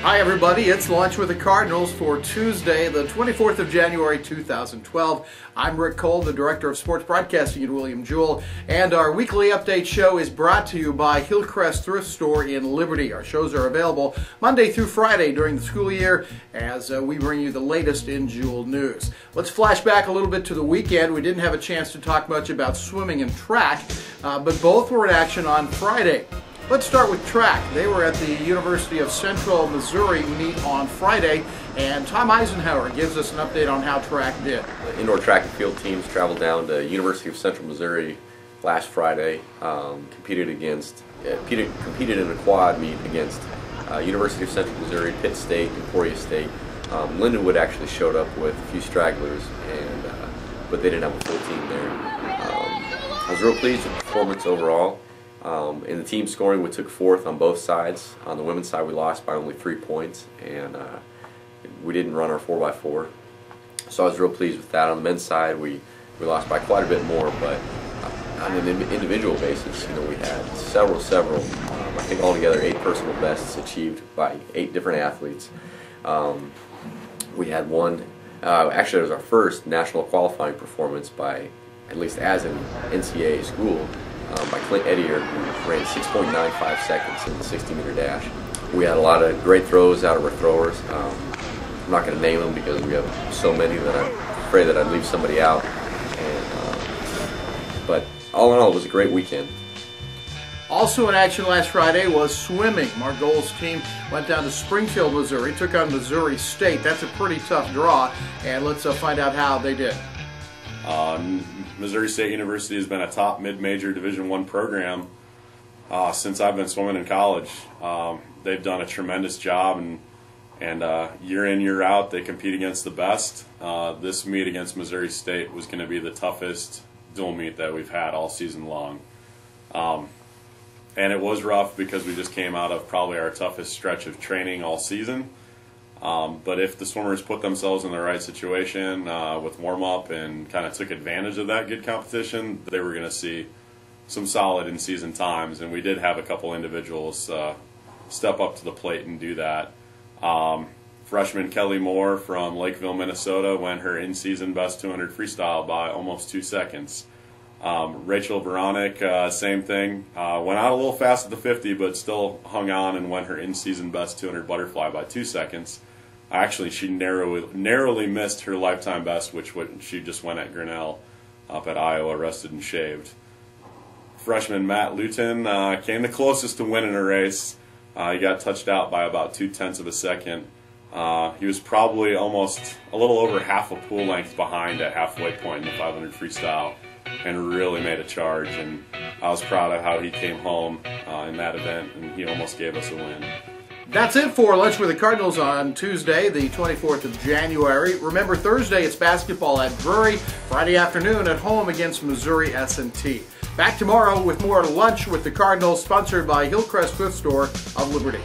Hi everybody, it's Lunch with the Cardinals for Tuesday, the 24th of January 2012. I'm Rick Cole, the Director of Sports Broadcasting at William Jewell, and our weekly update show is brought to you by Hillcrest Thrift Store in Liberty. Our shows are available Monday through Friday during the school year as we bring you the latest in Jewell news. Let's flash back a little bit to the weekend. We didn't have a chance to talk much about swimming and track, but both were in action on Friday. Let's start with track. They were at the University of Central Missouri meet on Friday, and Tom Eisenhower gives us an update on how track did. The indoor track and field teams traveled down to University of Central Missouri last Friday, competed in a quad meet against University of Central Missouri, Pitt State, Emporia State. Lindenwood actually showed up with a few stragglers, but they didn't have a full team there. I was real pleased with the performance overall. In the team scoring, we took fourth on both sides. On the women's side, we lost by only 3 points, and we didn't run our 4x4. So I was real pleased with that. On the men's side, we lost by quite a bit more, but on an individual basis, we had several, I think altogether 8 personal bests achieved by 8 different athletes. We had one, actually it was our first national qualifying performance by, at least as an NCAA school, by Clint Eddier, who ran 6.95 seconds in the 60-meter dash. We had a lot of great throws out of our throwers. I'm not going to name them because we have so many that I'm afraid that I'd leave somebody out. But all in all, it was a great weekend. Also in action last Friday was swimming. Mark Gold's team went down to Springfield, Missouri, took on Missouri State. That's a pretty tough draw, and let's find out how they did. Missouri State University has been a top mid-major Division I program since I've been swimming in college. They've done a tremendous job, and year in, year out, they compete against the best. This meet against Missouri State was going to be the toughest dual meet that we've had all season long. And it was rough because we just came out of probably our toughest stretch of training all season. But if the swimmers put themselves in the right situation with warm-up and kind of took advantage of that good competition, they were going to see some solid in-season times. And we did have a couple individuals step up to the plate and do that. Freshman Kelly Moore from Lakeville, Minnesota, went her in-season best 200 freestyle by almost 2 seconds. Rachel Veronic, same thing. Went out a little fast at the 50, but still hung on and went her in-season best 200 butterfly by 2 seconds. Actually, she narrowly missed her lifetime best, which she just went at Grinnell up at Iowa, rested and shaved. Freshman Matt Luton came the closest to winning a race. He got touched out by about 0.2 of a second. He was probably almost a little over half a pool length behind at halfway point in the 500 freestyle, and really made a charge. And I was proud of how he came home in that event, and he almost gave us a win. That's it for Lunch with the Cardinals on Tuesday, the 24th of January. Remember, Thursday it's basketball at Drury, Friday afternoon at home against Missouri S&T. Back tomorrow with more Lunch with the Cardinals, sponsored by Hillcrest Thrift Store of Liberty.